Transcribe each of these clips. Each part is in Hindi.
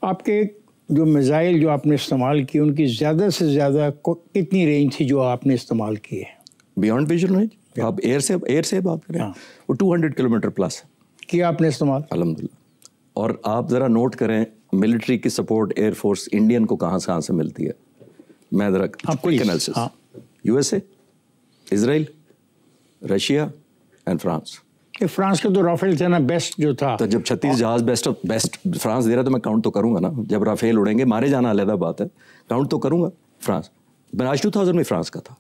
आपके जो मिसाइल जो आपने इस्तेमाल किए उनकी ज़्यादा से ज़्यादा कितनी रेंज थी जो आपने इस्तेमाल की है? बियॉन्ड विजन रेंज आप एयर से बात करें, वो 200 किलोमीटर प्लस किया आपने इस्तेमाल अल्हम्दुलिल्लाह। और आप ज़रा नोट करें मिलिट्री की सपोर्ट एयरफोर्स इंडियन को कहाँ से मिलती है। मैं ज़रा quick analysis, USA, Israel, Russia and France. France का तो राफेल था ना बेस्ट जो था। तो जब 36 जहाज बेस्ट फ्रांस दे रहा तो मैं काउंट तो करूंगा ना। जब राफेल उड़ेंगे, मारे जाना अलग बात है, काउंट तो करूंगा। फ्रांस मिराज 2000 में फ्रांस का था,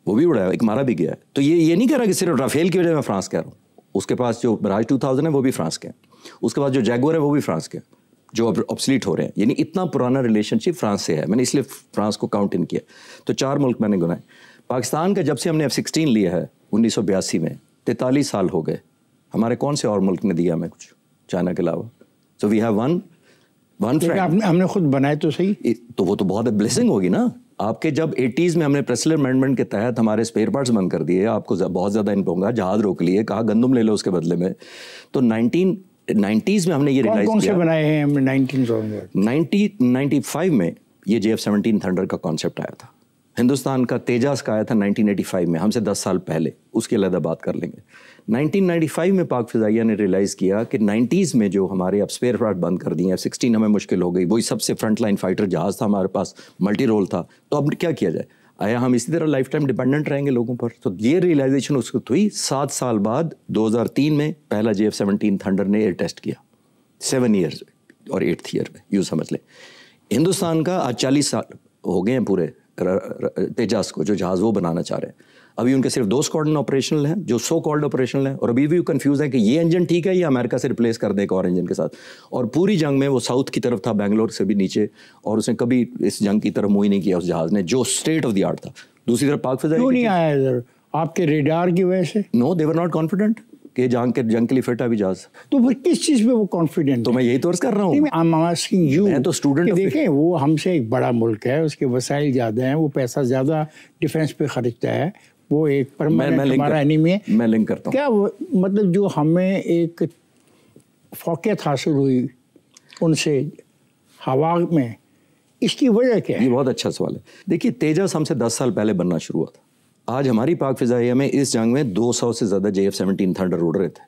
वो भी उड़ाया, एक मारा भी गया है। तो ये नहीं कह रहा कि सिर्फ राफेल की वजह मैं फ्रांस कह रहा हूँ। उसके पास जो मिराज 2000 है वो भी फ्रांस के हैं, उसके पास जो जैगुआर है वो भी फ्रांस के हैं, जो अब ऑब्सलीट हो रहे हैं। यानी इतना पुराना रिलेशनशिप फ्रांस से है, मैंने इसलिए फ्रांस को काउंट इन किया। तो 4 मुल्क मैंने गिनाए। पाकिस्तान का जब से हमने F-16 लिया है 1982 में, 43 साल हो गए। हमारे कौन से और मुल्क ने दिया हमें कुछ चाइना के अलावा? So we have one friend. हमने खुद बनाए तो सही, तो वो तो बहुत ब्लेसिंग होगी ना आपके। जब 80s में हमने प्रेस्लर अमेंडमेंट के तहत हमारे स्पेयर पार्ट्स बंद कर दिए, आपको बहुत ज़्यादा इन होगा, जहाज रोक लिए, कहा गंदम ले लो उसके बदले में। तो 1990s में हमने ये रियलाइज किया। कौन से बनाए हैं हमने? 1995 में ये JF-17 थंडर का कॉन्सेप्ट आया था। हिंदुस्तान का तेजास का आया था 1985 में, हमसे 10 साल पहले, उसकी अलग बात कर लेंगे। 1995 में पाक फिजाइया ने रियलाइज़ किया कि 90s में जो हमारे अब स्पेयर पार्ट बंद कर दिए, F-16 हमें मुश्किल हो गई, वही सबसे फ्रंट लाइन फाइटर जहाज़ था हमारे पास, मल्टी रोल था। तो अब क्या किया जाए? आया हम इसी तरह लाइफ टाइम डिपेंडेंट रहेंगे लोगों पर? तो ये रियलाइजेशन उसको हुई 7 साल बाद। 2003 में पहला JF-17 थंडर ने एयर टेस्ट किया, 7 ईयर्स और 8th ईयर में, यूँ समझ लें। हिंदुस्तान का आज 40 साल हो गए हैं पूरे तेजास को, जो जहाज़ वो बनाना चाह रहे हैं। अभी उनके सिर्फ 2 स्क्वाड्रन ऑपरेशनल हैं, जो सो कॉल्ड ऑपरेशनल हैं, और अभी भी कंफ्यूज है कि ये इंजन ठीक है या अमेरिका से रिप्लेस कर दे एक और इंजन के साथ। और पूरी जंग में वो साउथ की तरफ था, बेंगलोर से भी नीचे, और उसने कभी इस जंग की तरफ मुँह ही नहीं किया उस जहाज़ ने, जो स्टेट ऑफ द आर्ट था। दूसरी तरफ पाक फिजाइया क्यों नहीं आया इधर? आपके रेडार की वजह से? No, they were not confident कि जंग के लिए फिट है अभी जहाज़। तो फिर किस चीज़ पे वो कॉन्फिडेंट? तो मैं यही तो अर्ज कर रहा हूँ। मैं तो स्टूडेंट। देखें, वो हमसे एक बड़ा मुल्क है, उसके वसाइल ज़्यादा हैं, वो पैसा ज़्यादा डिफेंस पे खर्चता है, वो एक परमानेंट हमारा एनिमी है। मैं लिंक करता हूँ। क्या मतलब जो हमें एक फ़ौक़ियत हासिल हुई उनसे हवा में, इसकी वजह क्या है? ये बहुत अच्छा सवाल है। देखिए, तेजस हमसे 10 साल पहले बनना शुरू हुआ था। आज हमारी पाक फिजाइया में इस जंग में 200 से ज़्यादा JF-17 थंडर उड़ रहे थे।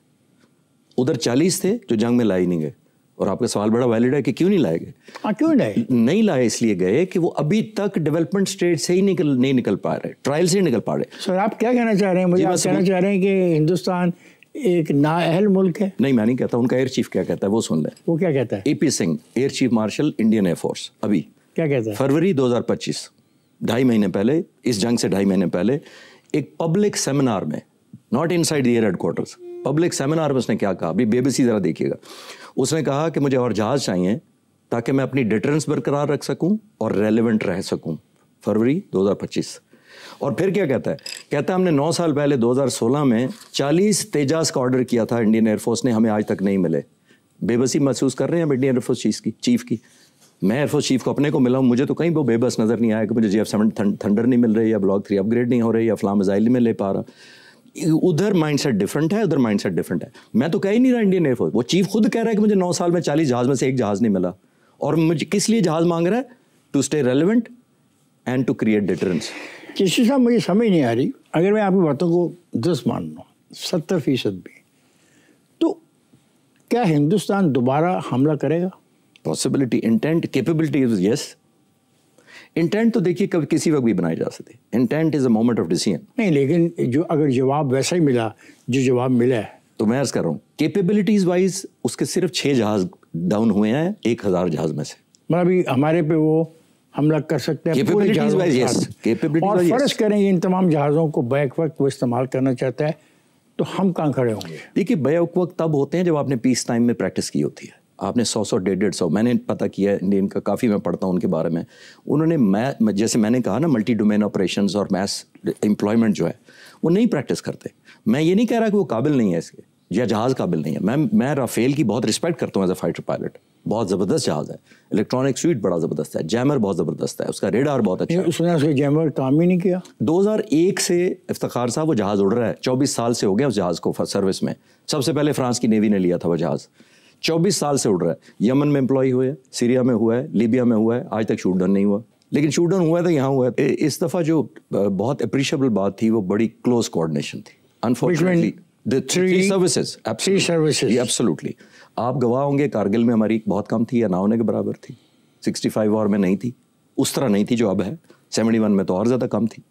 उधर 40 थे जो जंग में लाए नहीं गए। और आपका सवाल बड़ा वैलिड है कि क्यों नहीं लाए गए? क्यों नहीं लाए? इसलिए गए कि वो अभी तक डेवलपमेंट स्टेज से ही नहीं निकल पा रहे, ट्रायल से ही निकल पा रहे। सर, आप क्या कहना चाह रहे हैं? मुझे आप कहना चाह रहे हैं कि हिंदुस्तान एक नाअहल मुल्क है? नहीं, मैं नहीं कहता। उनका एयर चीफ क्या कहता है वो सुन लें। वो क्या कहता है? AP Singh, air chief martial Indian air force, अभी क्या कहता है? फरवरी 2025, 2.5 महीने पहले, इस जंग से 2.5 महीने पहले, एक पब्लिक सेमिनार में, not inside the air headquarters, public seminar में उसने क्या कहा? अभी बेबसी ज़रा देखिएगा। उसने कहा कि मुझे और जहाज़ चाहिए ताकि मैं अपनी डिटरेंस बरकरार रख सकूं और रेलेवेंट रह सकूं। फरवरी 2025। और फिर क्या कहता है? कहता है हमने 9 साल पहले 2016 में 40 तेजास का ऑर्डर किया था इंडियन एयरफोर्स ने, हमें आज तक नहीं मिले। बेबसी महसूस कर रहे हैं हम इंडियन एयरफोर्स चीफ की। मैं एयरफोर्स चीफ को अपने को मिला हूँ, मुझे तो कहीं वो बेबस नज़र नहीं आया कि मुझे JF-17 थंडर नहीं मिल रही, या ब्लॉक 3 अपग्रेड नहीं हो रही, या फलां मिसाइल नहीं ले पा रहा। उधर माइंडसेट डिफरेंट है, उधर माइंडसेट डिफरेंट है। मैं तो कह ही नहीं रहा इंडियन एयरफोर्स, वो चीफ खुद कह रहा है कि मुझे 9 साल में 40 जहाज़ में से एक जहाज़ नहीं मिला। और मुझे किस लिए जहाज़ मांग रहा है? To stay relevant and to create deterrence. किसी साहब, मुझे समझ नहीं आ रही, अगर मैं आपकी बातों को 10 मान लूँ, 70% भी, तो क्या हिंदुस्तान दोबारा हमला करेगा? Possibility, intent, capability, yes. Intent तो देखिए कभी किसी वक्त भी बनाई जा सकती है। Intent is a moment of decision. नहीं, लेकिन जो अगर जवाब वैसा ही मिला जो जवाब मिला है, तो मैं अर्ज कर रहा हूँ कैपेबिलिटीज वाइज उसके सिर्फ 6 जहाज डाउन हुए हैं 1000 जहाज में से। मतलब अभी हमारे पे वो हमला कर सकते हैं पूरे जहाज़ों के साथ। और फर्ज करें इन तमाम जहाज़ों को बैक वक्त वो इस्तेमाल करना चाहता है, तो हम कहाँ खड़े होंगे? देखिए, बैक वक्त तब होते हैं जब आपने पीस टाइम में प्रैक्टिस की होती है। आपने 100, 150, मैंने पता किया इंडियन का, काफ़ी मैं पढ़ता हूँ उनके बारे में। उन्होंने जैसे मैंने कहा ना, मल्टी डोमेन ऑपरेशंस और मैस एम्प्लॉयमेंट जो है वो नहीं प्रैक्टिस करते। मैं ये नहीं कह रहा कि वो काबिल नहीं है इसके, या जहाज़ काबिल नहीं है। मैं राफेल की बहुत रिस्पेक्ट करता हूँ एज अ फाइटर पायलट। बहुत ज़बरदस्त जहाज़ है, इलेक्ट्रॉनिक स्वीट बड़ा ज़बरदस्त है, जैमर बहुत ज़बरदस्त है, उसका रेडार बहुत अच्छा है। उसने जैमर काम ही नहीं किया। 2001 से इफ्तिखार साहब वो जहाज़ उड़ रहा है, 24 साल से हो गया उस जहाज़ को सर्विस में। सबसे पहले फ्रांस की नेवी ने लिया था वो जहाज़। 24 साल से उड़ रहा है। यमन में एम्प्लॉय हुए हैं, सीरिया में हुआ है, लीबिया में हुआ है, आज तक शूट डाउन नहीं हुआ। लेकिन शूट डाउन हुआ है तो यहाँ हुआ है। इस दफ़ा जो बहुत अप्रिशिएबल बात थी वो बड़ी क्लोज कोऑर्डिनेशन थी। Unfortunately three services, absolutely. आप गवाह होंगे, कारगिल में हमारी बहुत कम थी या ना होने के बराबर थी। 65 वॉर में नहीं थी, उस तरह नहीं थी जो अब है। 71 में तो और ज़्यादा कम थी।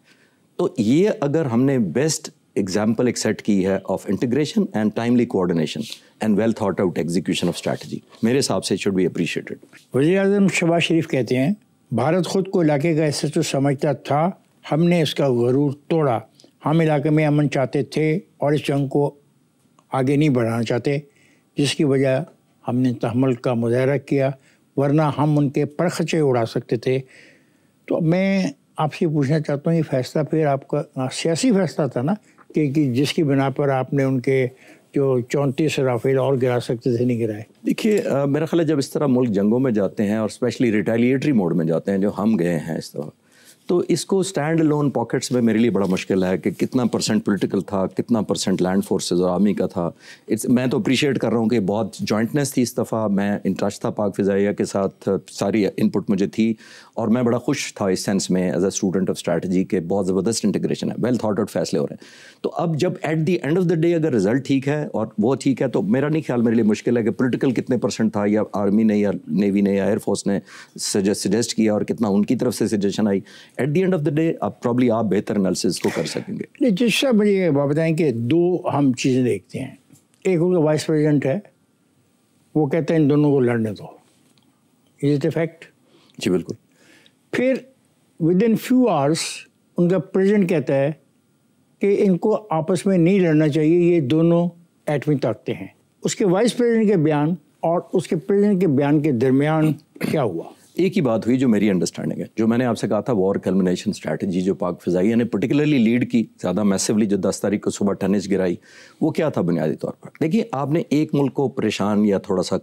तो ये अगर हमने बेस्ट एग्जाम्पल एक सेट की है of integration and timely coordination and well thought out execution of strategy, मेरे हिसाब से शुड बी अप्रिशिएटेड। वज़ीर-ए-आज़म शहबाज शरीफ कहते हैं, भारत खुद को इलाके का हिस्सा तो समझता था, हमने इसका गरूर तोड़ा। हम इलाके में अमन चाहते थे और इस जंग को आगे नहीं बढ़ाना चाहते, जिसकी वजह हमने तहम्मुल का मुजाहरा किया, वरना हम उनके परखचे उड़ा सकते थे। तो मैं आपसे पूछना चाहता हूँ, ये फैसला फिर आपका सियासी फैसला था ना कि जिसकी बिना पर आपने उनके जो 34 राफेल और गिरा सकते थे नहीं गिराए? देखिए, मेरा ख्याल है जब इस तरह मुल्क जंगों में जाते हैं और स्पेशली रिटेलिएटरी मोड में जाते हैं जो हम गए हैं इस तरह, तो इसको स्टैंड अलोन पॉकेट्स में मेरे लिए बड़ा मुश्किल है कि कितना परसेंट पॉलिटिकल था, कितना परसेंट लैंड फोर्सेस और आर्मी का था। मैं तो अप्रिशिएट कर रहा हूँ कि बहुत जॉइंटनेस थी इस दफ़ा। मैं इन टच था पाक फ़िज़ाइया के साथ, सारी इनपुट मुझे थी और मैं बड़ा खुश था इस सेंस में as a student of strategy के बहुत ज़बरदस्त इंटीग्रेशन है, वेल थॉट आउट फैसले हो रहे हैं। तो अब जब at the end of the day अगर रिजल्ट ठीक है और वो ठीक है, तो मेरा नहीं ख्याल, मेरे लिए मुश्किल है कि पॉलिटिकल कितने परसेंट था या आर्मी ने या नेवी ने या एयरफोर्स ने सजेस्ट किया और कितना उनकी तरफ से suggestion I. At the end of the day अब प्रॉब्ली आप बेहतर एनालिसिस को कर सकेंगे। नहीं, जिस तरह मुझे बताएं कि दो हम चीज़ें देखते हैं। एक उनका वाइस प्रेसिडेंट है, वो कहते हैं इन दोनों को लड़ने दो, इज इट ए फैक्ट? जी बिल्कुल। फिर विद इन फ्यू आवर्स उनका प्रेसिडेंट कहता है कि इनको आपस में नहीं लड़ना चाहिए, ये दोनों एटमी ताकतें हैं। उसके वाइस प्रेसिडेंट के बयान और उसके प्रेसिडेंट के बयान के दरमियान क्या हुआ? एक ही बात हुई जो मेरी अंडरस्टैंडिंग है, जो मैंने आपसे कहा था, वॉर कल्मिनेशन स्ट्रैटेजी जो पाक फ़िज़ाइया ने पर्टिकुलरली लीड की, ज़्यादा मैसिवली, जो 10 तारीख को सुबह टनेज गिराई, वो क्या था बुनियादी तौर पर? देखिए, आपने एक मुल्क को परेशान या थोड़ा सा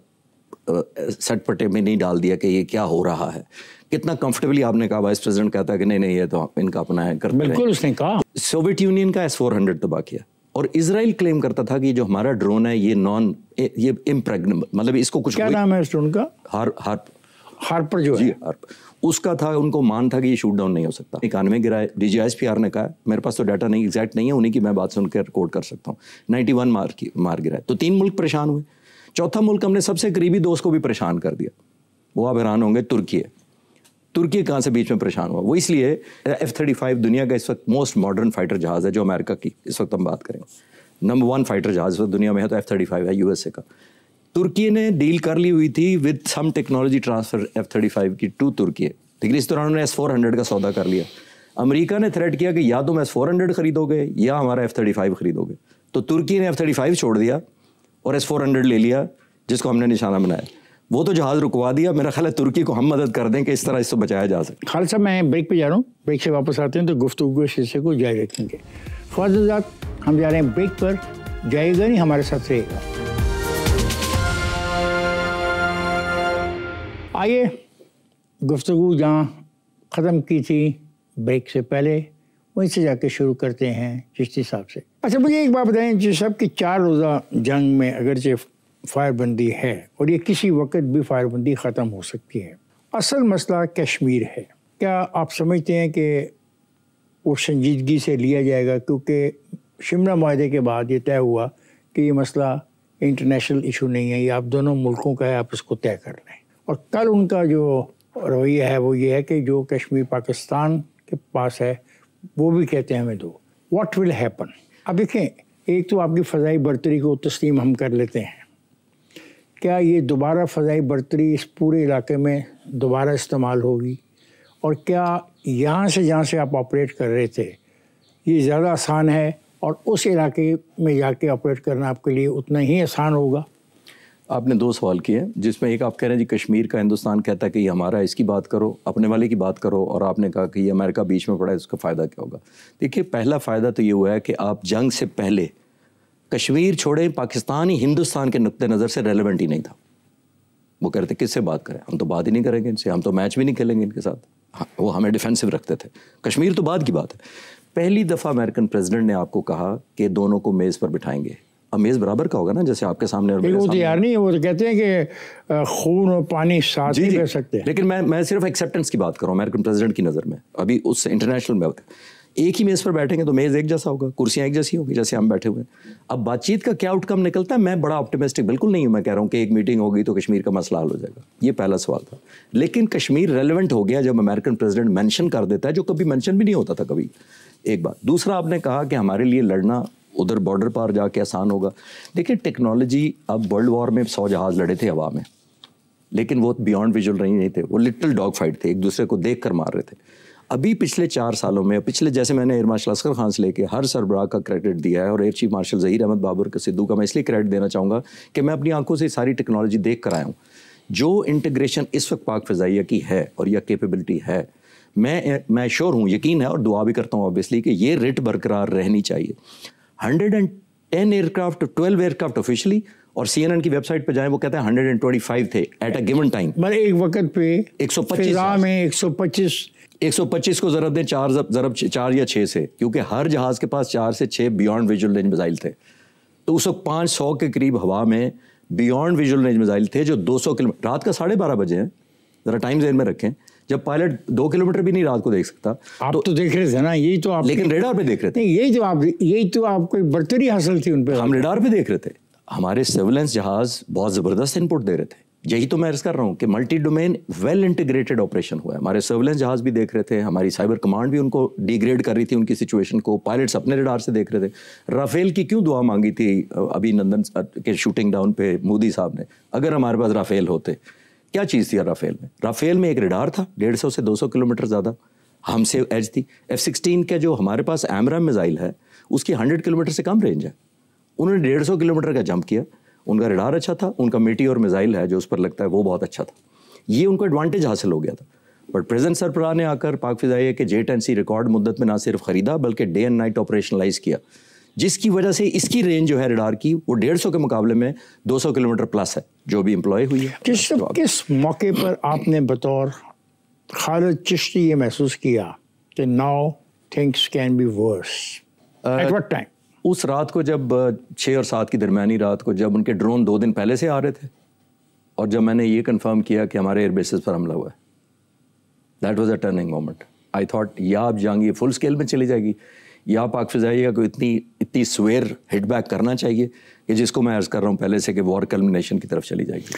सटपटे में नहीं डाल दिया कि ये क्या हो रहा है। कितना कंफर्टेबली आपने कहा, वाइस प्रेसिडेंट कहता है कि नहीं ये तो इनका अपना है, करते रहे। बिल्कुल उसने कहा। सोवियत यूनियन का S-400 तबाह किया और इजराइल क्लेम करता था कि जो हमारा ड्रोन है ये इम्प्रेग्नेबल, मतलब इसको कुछ, क्या नाम है उस ड्रोन का? हार्पर जो है, उसका था। उनको मान था कि ये शूट डाउन नहीं हो सकता। 91 गिराए। DGISPR ने कहा, मेरे पास तो डाटा नहीं, एग्जैक्ट नहीं है, उन्हीं की मैं बात सुनकर रिकॉर्ड कर सकता हूँ, 91 मार गिराए। तो 3 मुल्क परेशान हुए। चौथा मुल्क हमने सबसे करीबी दोस्त को भी परेशान कर दिया। वो आप हैरान होंगे, तुर्की है। तुर्की कहाँ से बीच में परेशान हुआ? वो इसलिए F-35 दुनिया का इस वक्त मोस्ट मॉडर्न फाइटर जहाज़ है, जो अमेरिका की इस वक्त हम बात करेंगे। नंबर 1 फाइटर जहाज़ दुनिया में है तो F-35 है, USA का। तुर्की ने डील कर ली हुई थी with some technology transfer F-35 की टू तुर्की, लेकिन इस दौरान उन्होंने S-400 का सौदा कर लिया। अमेरिका ने थ्रेट किया कि या तुम S-400 खरीदोगे या हमारा F-35 खरीदोगे। तो तुर्की ने F-35 छोड़ दिया और S-400 ले लिया, जिसको हमने निशाना बनाया। वो तो जहाज़ रुकवा दिया। मेरा ख्याल है तुर्की को हम मदद कर दें कि इस तरह इसको बचाया जा सके। खालिद साहब, मैं ब्रेक पे जा रहा हूँ, ब्रेक से वापस आते हैं तो गुफ्तगू के हिस्से को जारी रखेंगे। ख्वाजात, हम जा रहे हैं ब्रेक पर, जाइएगा नहीं, हमारे साथ रहेगा। आइए, गुफ्तगू जहाँ ख़त्म की थी ब्रेक से पहले, वहीं से जाके शुरू करते हैं चिश्ती साहब से। अच्छा, मुझे एक बात बताएं, जिस सब की 4 रोज़ा जंग में अगरचे फायरबंदी है और ये किसी वक्त भी फायरबंदी ख़त्म हो सकती है, असल मसला कश्मीर है। क्या आप समझते हैं कि वो संजीदगी से लिया जाएगा? क्योंकि शिमला माहदे के बाद ये तय हुआ कि ये मसला इंटरनेशनल इशू नहीं है, ये आप दोनों मुल्कों का है, आप इसको तय कर लें। और कल उनका जो रवैया है वो ये है कि जो कश्मीर पाकिस्तान के पास है वो भी कहते हैं हमें दो। What will happen? अब देखें, एक तो आपकी फ़ज़ाई बर्तरी को तस्लीम हम कर लेते हैं, क्या ये दोबारा फ़ज़ाई बर्तरी इस पूरे इलाके में दोबारा इस्तेमाल होगी? और क्या यहाँ से जहाँ से आप ऑपरेट कर रहे थे ये ज़्यादा आसान है और उस इलाके में जाके ऑपरेट करना आपके लिए उतना ही आसान होगा? आपने 2 सवाल किए, जिसमें एक आप कह रहे हैं जी कश्मीर का हिंदुस्तान कहता है कि ये हमारा, इसकी बात करो, अपने वाले की बात करो, और आपने कहा कि ये अमेरिका बीच में पड़ा है, उसका फ़ायदा क्या होगा? देखिए, पहला फ़ायदा तो ये हुआ है कि आप जंग से पहले कश्मीर छोड़े, पाकिस्तान ही हिंदुस्तान के नुक्ते नज़र से रेलेवेंट ही नहीं था। वो कहते किससे बात करें, हम तो बात ही नहीं करेंगे इनसे, हम तो मैच भी नहीं खेलेंगे इनके साथ। हाँ, वो हमें डिफेंसिव रखते थे। कश्मीर तो बाद की बात है। पहली दफ़ा अमेरिकन प्रेसिडेंट ने आपको कहा कि दोनों को मेज़ पर बिठाएंगे, अमेज बराबर का होगा ना, जैसे आपके सामने और वो तैयार नहीं है। वो तो कहते हैं कि खून और पानी साथ नहीं बह सकते। लेकिन मैं सिर्फ एक्सेप्टेंस की बात कर रहा हूँ अमेरिकन प्रेसिडेंट की नज़र में। अभी उस इंटरनेशनल में एक ही मेज़ पर बैठेंगे तो मेज़ एक जैसा होगा, कुर्सियाँ एक जैसी होगी जैसे हम बैठे हुए हैं। अब बातचीत का क्या आउटकम निकलता है, मैं बड़ा ऑप्टिमिस्टिक बिल्कुल नहीं हूँ। मैं कह रहा हूँ कि एक मीटिंग होगी तो कश्मीर का मसला हल हो जाएगा, ये पहला सवाल था। लेकिन कश्मीर रेलेवेंट हो गया जब अमेरिकन प्रेसिडेंट मेंशन कर देता है, जो कभी मेंशन भी नहीं होता था कभी। एक बात। दूसरा, आपने कहा कि हमारे लिए लड़ना उधर बॉर्डर पार जाके आसान होगा। देखिए टेक्नोलॉजी, अब वर्ल्ड वॉर में 100 जहाज़ लड़े थे हवा में, लेकिन वो बियॉन्ड विजुअल नहीं थे, वो लिटिल डॉग फाइट थे, एक दूसरे को देख कर मार रहे थे। अभी पिछले 4 सालों में, पिछले, जैसे मैंने एयर मार्शल असगर खान से लेके हर सरबराह का क्रेडिट दिया है, और air chief marshal Zaheer Ahmed Babar के सिद्धू का मैं इसलिए क्रेडिट देना चाहूँगा कि मैं अपनी आंखों से सारी टेक्नोलॉजी देख कर आया हूँ। जो इंटीग्रेशन इस वक्त पाक फ़िज़ाइया की है और यह कैपेबिलिटी है, मैं श्योर हूँ, यकीन है और दुआ भी करता हूँ ऑब्वियसली कि ये रेट बरकरार रहनी चाहिए। 110 एयरक्राफ्ट, 12 एयरक्राफ्ट ऑफिशियली, और CNN की वेबसाइट पे जाएं, वो कहते हैं 125 थे एट अ गिवन टाइम। मतलब एक वक्त पे 125 में 125 को ज़रब दें 4 या 6 से, क्योंकि हर जहाज़ के पास 4 से 6 बियॉन्ड विजुअल रेंज मिसाइल थे। तो उस वक्त 500 के करीब हवा में बियॉन्ड विजुअल रेंज मिसाइल थे जो 200 किलोमीटर, रात का 12:30 बजे हैं, ज़रा टाइम ज़हन में रखें, जब पायलट 2 किलोमीटर भी नहीं रात को देख सकता। आप तो देख रहे थे ना, यही तो आप, लेकिन रेडार पे देख रहे थे। यही तो आपको एक बर्तरी हासिल थी उन पे। हम रेडार पे देख रहे थे, हमारे सर्विलेंस जहाज बहुत ज़बरदस्त इनपुट दे रहे थे। यही तो मैं अर्ज़ कर रहा हूँ कि multi domain well integrated operation हुआ है। हमारे सर्विलेंस जहाज भी देख रहे थे, हमारी साइबर कमांड भी उनको डिग्रेड कर रही थी उनकी सिचुएशन को, पायलट्स अपने रेडार से देख रहे थे। राफेल की क्यों दुआ मांगी थी अभिनंदन के शूटिंग डाउन पे मोदी साहब ने? अगर हमारे पास राफेल होते, क्या चीज़ थी राफेल में? राफेल में एक रेडार था 150 से 200 किलोमीटर ज़्यादा, हमसे एज थी। F-16 का जो हमारे पास एमराम मिसाइल है उसकी 100 किलोमीटर से कम रेंज है, उन्होंने 150 किलोमीटर का जंप किया। उनका रेडार अच्छा था, उनका मीटियोर मिसाइल है जो उस पर लगता है वो बहुत अच्छा था, ये उनको एडवांटेज हासिल हो गया था। बट प्रेजेंट सरबराह ने आकर पाक फ़िज़ाइया के J-10C रिकॉर्ड मुद्दत में ना सिर्फ ख़रीदा बल्कि डे एंड नाइट ऑपरेशनलाइज किया, जिसकी वजह से इसकी रेंज जो है रेडार की वो 150 के मुकाबले में 200 किलोमीटर प्लस है जो भी एम्प्लॉय हुई है। किस मौके पर आपने बतौर खालिद चिश्ती ये महसूस किया कि now things can be verse? At what time? उस रात को, जब 6 और 7 की दरमियानी रात को, जब उनके ड्रोन 2 दिन पहले से आ रहे थे और जब मैंने ये कंफर्म किया कि हमारे एयर बेसिस पर हमला हुआ है, that was a turning moment. I thought या अब जंग ये फुल स्केल में चली जाएगी या पाक फ़िज़ाइया को इतनी स्वेर हिट बैक करना चाहिए कि जिसको मैं अर्ज़ कर रहा हूँ पहले से कि वॉर कल्मिनेशन की तरफ चली जाएगी।